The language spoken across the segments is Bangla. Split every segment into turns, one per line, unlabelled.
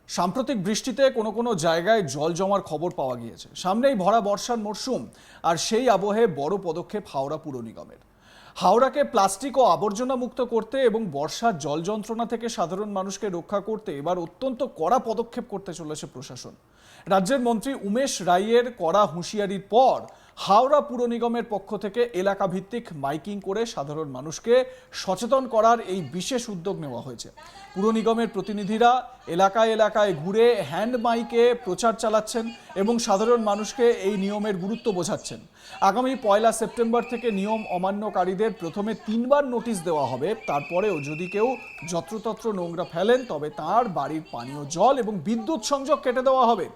সাম্প্রতিক বৃষ্টিতে কোনো কোনো জায়গায় জল জমার খবর পাওয়া গিয়েছে। সামনেই ভরা বর্ষার মরশুম, আর সেই আবহে বড় পদক্ষেপ হাওড়া পুর নিগমের। হাওড়াকে প্লাস্টিক ও আবর্জনা মুক্ত করতে এবং বর্ষার জল যন্ত্রণা থেকে সাধারণ মানুষকে রক্ষা করতে এবার অত্যন্ত কড়া পদক্ষেপ করতে চলেছে প্রশাসন। রাজ্যের মন্ত্রী উমেশ রায়ের কড়া হুঁশিয়ারির পর হাওড়া পুর নিগমের পক্ষ থেকে এলাকা ভিত্তিক মাইকিং করে সাধারণ মানুষকে সচেতন করার এই বিশেষ উদ্যোগ নেওয়া হয়েছে। পুর নিগমের প্রতিনিধিরা এলাকায় এলাকায় ঘুরে হ্যান্ড মাইকে প্রচার চালাচ্ছেন এবং সাধারণ মানুষকে এই নিয়মের গুরুত্ব বোঝাচ্ছেন। আগামী 1 সেপ্টেম্বর থেকে নিয়ম অমান্যকারীদের প্রথমে 3 বার নোটিশ দেওয়া হবে। তারপরেও যদি কেউ যত্রতত্র নোংরা ফেলেন তবে তার বাড়ির পানীয় জল এবং বিদ্যুৎ সংযোগ কেটে দেওয়া হবে।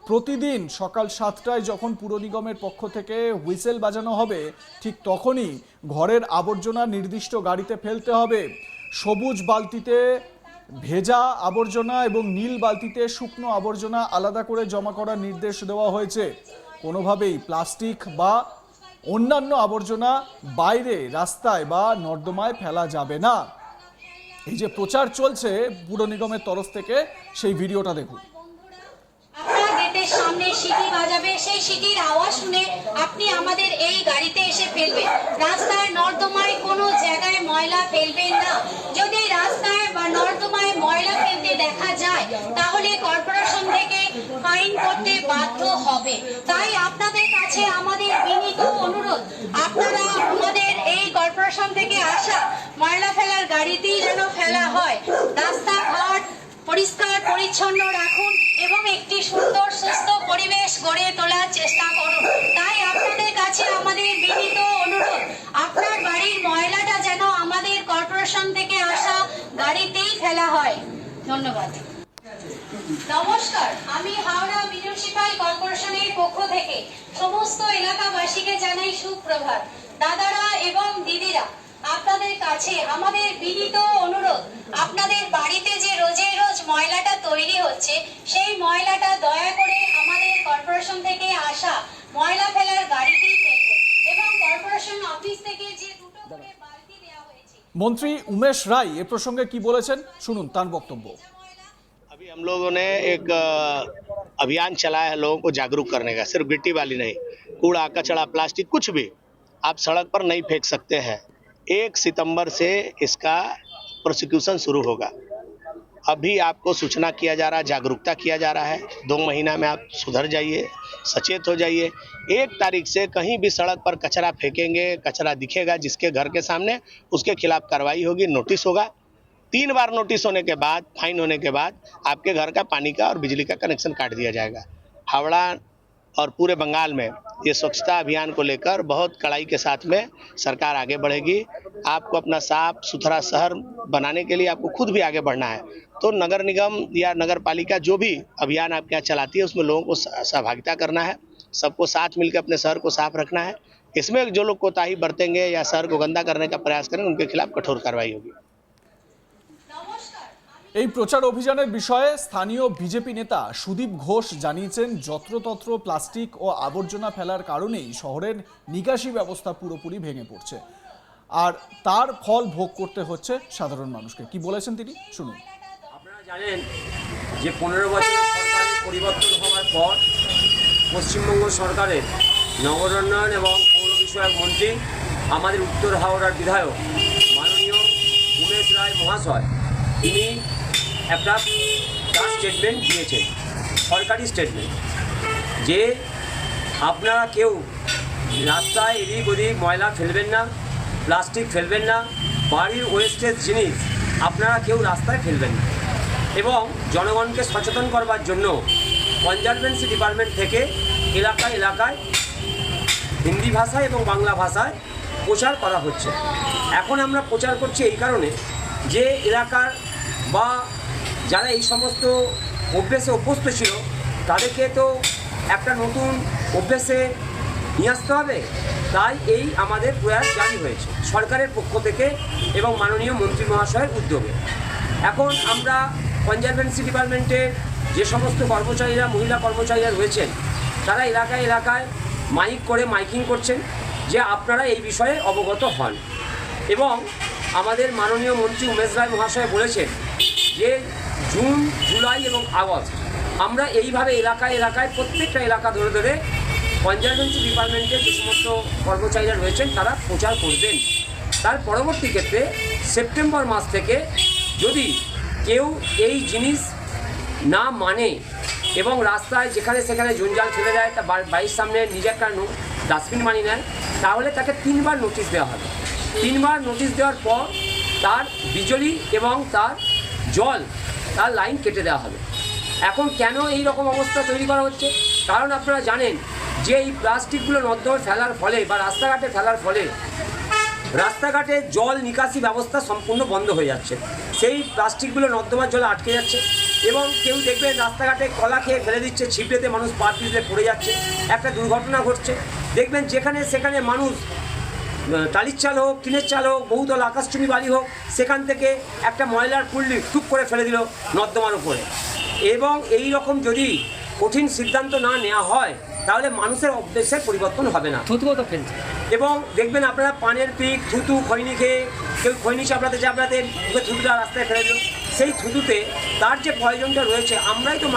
প্রতিদিন সকাল 7টায় যখন পুর নিগমের পক্ষ থেকে হুইসেল বাজানো হবে, ঠিক তখনই ঘরের আবর্জনা নির্দিষ্ট গাড়িতে ফেলতে হবে। সবুজ বালতিতে ভেজা আবর্জনা এবং নীল বালতিতে শুকনো আবর্জনা আলাদা করে জমা করার নির্দেশ দেওয়া হয়েছে। কোনোভাবেই প্লাস্টিক বা অন্যান্য আবর্জনা বাইরে রাস্তায় বা নর্দমায় ফেলা যাবে না। এই যে প্রচার চলছে পুর নিগমের তরফ থেকে, সেই ভিডিওটা দেখুন।
গেটের সামনে সিটি বাজাবে, সেই সিটির আওয়াজ শুনে আপনি আমাদের এই গাড়িতে এসে ফেলবেন। রাস্তায় নর্দমায় কোনো জায়গায় ময়লা ফেলবেন না। যদি রাস্তায় বা নর্দমায় ময়লা ফেলতে দেখা যায় তাহলে কর্পোরেশন থেকে ফাইন করতে বাধ্য হবে। তাই আপনাদের কাছে আমাদের বিনীত অনুরোধ, আপনারা আমাদের এই কর্পোরেশন থেকে আসা ময়লা ফেলার গাড়িতেই যেন ফেলা হয়। রাস্তাঘাট পরিষ্কার পরিচ্ছন্ন রাখুন এবং একটি সুন্দর সুস্থ পরিবেশ গড়ে তোলার চেষ্টা করুন। তাই আপনাদের কাছে আমাদের বিনীত অনুরোধ, আপনার বাড়ির ময়লাটা যেন আমাদের কর্পোরেশন থেকে আসা গাড়িতেই ফেলা হয়। ধন্যবাদ। নমস্কার, আমি হাওড়া মিউনিসিপাল কর্পোরেশনের পক্ষ থেকে সমস্ত এলাকাবাসীকে জানাই সুপ্রভাত। দাদারা এবং দিদিরা, আপনাদের কাছে আমাদের বিনীত অনুরোধ, আপনাদের বাড়িতে যে রোজে রোজ ময়লাটা তৈরি হচ্ছে সেই ময়লাটা দয়া করে আমাদের কর্পোরেশন থেকে আসা ময়লা ফেলার গাড়িতেই ফেলবেন এবং কর্পোরেশন অফিস থেকে যে দুটো করে বালতি দেওয়া হয়েছে।
মন্ত্রী উমেশ রায় এ প্রসঙ্গে কি বলেছেন শুনুন তার বক্তব্য।
अभी हम लोगों ने एक अभियान चलाया है लोगों को जागरूक करने का। सिर्फ गिट्टी वाली नहीं, कूड़ा कचड़ा प्लास्टिक कुछ भी आप सड़क पर नहीं फेंक सकते हैं। 1 सितंबर से इसका प्रोसिक्यूशन शुरू होगा। अभी आपको सूचना किया जा रहा है, जागरूकता किया जा रहा है। 2 महीना में आप सुधर जाइए, सचेत हो जाइए। 1 तारीख से कहीं भी सड़क पर कचरा फेंकेंगे, कचरा दिखेगा जिसके घर के सामने, उसके खिलाफ कार्रवाई होगी, नोटिस होगा। 3 बार नोटिस होने के बाद, फाइन होने के बाद आपके घर का पानी का और बिजली का कनेक्शन काट दिया जाएगा। हावड़ा और पूरे बंगाल में ये स्वच्छता अभियान को लेकर बहुत कड़ाई के साथ में सरकार आगे बढ़ेगी। आपको अपना साफ सुथरा शहर बनाने के लिए आपको खुद भी आगे बढ़ना है। तो नगर निगम या नगर पालिका जो भी अभियान आपके यहाँ चलाती है उसमें लोगों को सहभागिता करना है, सबको साथ मिलकर अपने शहर को साफ रखना है। इसमें जो लोग कोताही बरतेंगे या शहर को गंदा करने का प्रयास करेंगे उनके खिलाफ कठोर कार्रवाई होगी।
এই প্রচার অভিযানের বিষয়ে স্থানীয় বিজেপি নেতা সুদীপ ঘোষ জানিয়েছেন, যত্রতত্র প্লাস্টিক ও আবর্জনা ফেলার কারণেই শহরের নিকাশি ব্যবস্থা পুরোপুরি ভেঙে পড়ছে, আর তার ফল ভোগ করতে হচ্ছে সাধারণ মানুষকে। কি বলেছেন তিনি শুনুন।
আপনারা জানেন যে 15 বছরের সরকারের পরিবর্তন হওয়ার পর পশ্চিমবঙ্গ সরকারের নগরোন্নয়ন এবং পৌর বিষয়ক মন্ত্রী, আমাদের উত্তর হাওড়ার বিধায়ক মাননীয় উমেশ রায় মহাশয়, তিনি একটা স্টেটমেন্ট দিয়েছেন, সরকারি স্টেটমেন্ট, যে আপনারা কেউ রাস্তায় এদিক ওদিক ময়লা ফেলবেন না, প্লাস্টিক ফেলবেন না, বাড়ির ওয়েস্টেজ জিনিস আপনারা কেউ রাস্তায় ফেলবেন না। এবং জনগণকে সচেতন করবার জন্য কনজারভেন্সি ডিপার্টমেন্ট থেকে এলাকায় এলাকায় হিন্দি ভাষায় এবং বাংলা ভাষায় প্রচার করা হচ্ছে। এখন আমরা প্রচার করছি এই কারণে যে এলাকার বা যারা এই সমস্ত অভ্যেসে অভ্যস্ত ছিল তাদেরকে তো একটা নতুন অভ্যেসে নিয়ে আসতে হবে। তাই এই আমাদের প্রয়াস জারি হয়েছে সরকারের পক্ষ থেকে এবং মাননীয় মন্ত্রী মহাশয়ের উদ্যোগে। এখন আমরা কনজারভেন্সি ডিপার্টমেন্টের যে সমস্ত কর্মচারীরা, মহিলা কর্মচারীরা রয়েছেন, তারা এলাকায় এলাকায় মাইকিং করছেন যে আপনারা এই বিষয়ে অবগত হন। এবং আমাদের মাননীয় মন্ত্রী উমেশ রায় মহাশয় বলেছেন যে জুন, জুলাই এবং আগস্ট আমরা এইভাবে এলাকায় এলাকায় প্রত্যেকটা এলাকা ধরে ধরে কনজারভেন্সি ডিপার্টমেন্টের যে সমস্ত কর্মচারীরা রয়েছেন তারা প্রচার করবেন। তার পরবর্তী ক্ষেত্রে সেপ্টেম্বর মাস থেকে যদি কেউ এই জিনিস না মানে এবং রাস্তায় যেখানে সেখানে জঞ্জাল ফেলে দেয়, তা বাড়ির সামনে নিজে একটা ডাস্টবিন বানিয়ে নেয়, তাহলে তাকে 3 বার নোটিশ দেওয়া হবে। 3 বার নোটিশ দেওয়ার পর তার বিজলি এবং তার জল, তার লাইন কেটে দেওয়া হবে। এখন কেন এই রকম অবস্থা তৈরি করা হচ্ছে? কারণ আপনারা জানেন যে এই প্লাস্টিকগুলো নর্দমায় ফেলার ফলে বা রাস্তাঘাটে ফেলার ফলে রাস্তাঘাটে জল নিকাশি ব্যবস্থা সম্পূর্ণ বন্ধ হয়ে যাচ্ছে। সেই প্লাস্টিকগুলো নর্দমার জলে আটকে যাচ্ছে এবং কেউ দেখবেন রাস্তাঘাটে কলা খেয়ে ফেলে দিচ্ছে, ছিপড়েতে মানুষ পা পিছলে পড়ে যাচ্ছে, একটা দুর্ঘটনা ঘটছে। দেখবেন যেখানে সেখানে মানুষ টালির চাল হোক, টিনের চাল হোক, বহুতল আকাশচুম্বী বাড়ি হোক, সেখান থেকে একটা ময়লার পুল্লি টুক করে ফেলে দিল নর্দমার উপরে। এবং এই রকম যদি কঠিন সিদ্ধান্ত না নেওয়া হয় তাহলে মানুষের অভ্যেসের পরিবর্তন হবে না।
থুতুও তো ফেলছে।
এবং দেখবেন আপনারা পানের পিক, থুতু, খৈনি খেয়ে কেউ খৈনি চাপড়াতে থুতুটা রাস্তায় ফেলে দিল, সেই থুতুতে তার যে পয়জনটা রয়েছে, আমরাই তো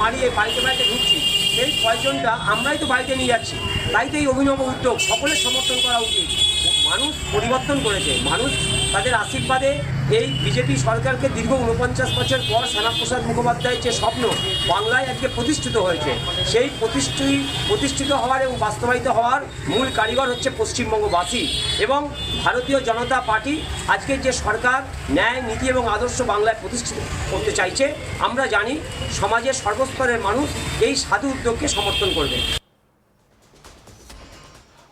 মারিয়ে বাড়িতে ঢুকছি, সেই পয়জনটা আমরাই তো বাড়িতে নিয়ে যাচ্ছি। তাই তো এই অভিনব উদ্যোগ সকলের সমর্থন করা উচিত। মানুষ পরিবর্তন করেছে, মানুষ তাদের আশীর্বাদে এই বিজেপি সরকারকে দীর্ঘ 49 বছর পর শ্যামাপ্রসাদ মুখোপাধ্যায়ের যে স্বপ্ন বাংলায় আজকে প্রতিষ্ঠিত হয়েছে, সেই প্রতিষ্ঠিত হওয়ার এবং বাস্তবায়িত হওয়ার মূল কারিগর হচ্ছে পশ্চিমবঙ্গবাসী এবং ভারতীয় জনতা পার্টি। আজকের যে সরকার ন্যায়, নীতি এবং আদর্শ বাংলায় প্রতিষ্ঠিত করতে চাইছে, আমরা জানি সমাজের সর্বস্তরের মানুষ এই সাধু উদ্যোগকে সমর্থন করবে।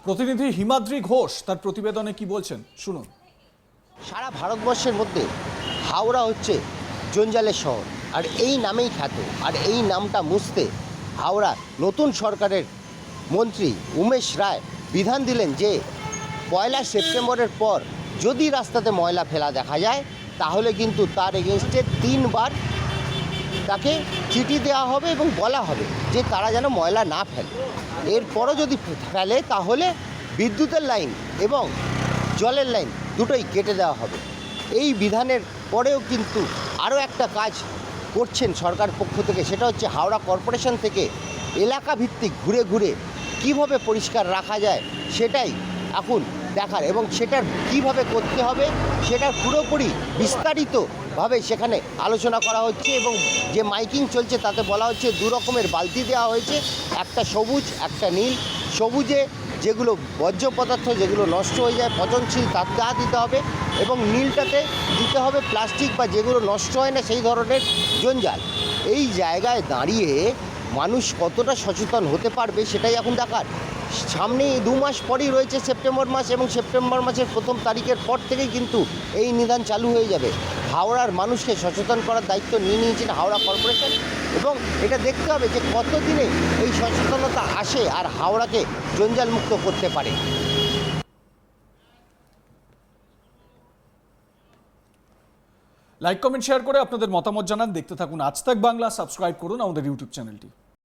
প্রতিনিধি হিমাদ্রি ঘোষ তার প্রতিবেদনে কি বলছেন শুনুন।
সারা ভারতবর্ষের মধ্যে হাওড়া হচ্ছে জঞ্জালের শহর, আর এই নামেই খ্যাত। আর এই নামটা মুছতে হাওড়া নতুন সরকারের মন্ত্রী উমেশ রায় বিধান দিলেন যে 1 সেপ্টেম্বরের পর যদি রাস্তাতে ময়লা ফেলা দেখা যায় তাহলে কিন্তু তার এগেনস্টে 3 বার তাকে চিঠি দেওয়া হবে এবং বলা হবে যে তারা যেন ময়লা না ফেলে। এরপরও যদি ফেলে তাহলে বিদ্যুতের লাইন এবং জলের লাইন দুটোই কেটে দেওয়া হবে। এই বিধানের পরেও কিন্তু আরও একটা কাজ করছেন সরকার পক্ষ থেকে, সেটা হচ্ছে হাওড়া কর্পোরেশন থেকে এলাকা ভিত্তিক ঘুরে ঘুরে কীভাবে পরিষ্কার রাখা যায় সেটাই এখন দেখার, এবং সেটার কিভাবে করতে হবে সেটার পুরোপুরি বিস্তারিতভাবে সেখানে আলোচনা করা হচ্ছে। এবং যে মাইকিং চলছে তাতে বলা হচ্ছে 2 রকমের বালতি দেওয়া হয়েছে, একটা সবুজ একটা নীল। সবুজে যেগুলো বর্জ্য পদার্থ যেগুলো নষ্ট হয়ে যায় পচনশীল তা দিতে হবে, এবং নীলটাতে দিতে হবে প্লাস্টিক বা যেগুলো নষ্ট হয় না সেই ধরনের জঞ্জাল। এই জায়গায় দাঁড়িয়ে মানুষ কতটা সচেতন হতে পারবে সেটাই এখন দেখার। সামনেই 2 মাস পরই রয়েছে সেপ্টেম্বর মাস, এবং সেপ্টেম্বর মাসের 1 তারিখের পর থেকেই কিন্তু এই নিদান চালু হয়ে যাবে। হাওড়ার মানুষকে সচেতন করার দায়িত্ব নিয়ে নিয়েছেন হাওড়া কর্পোরেশন, এবং এটা দেখতে হবে যে কতদিনে এই সচেতনতা আসে আর হাওড়াকে জঞ্জাল মুক্ত করতে পারে।
লাইক, কমেন্ট, শেয়ার করে আপনাদের মতামত জানান। দেখতে থাকুন আজ তাক বাংলা, সাবস্ক্রাইব করুন আমাদের ইউটিউব চ্যানেলটি।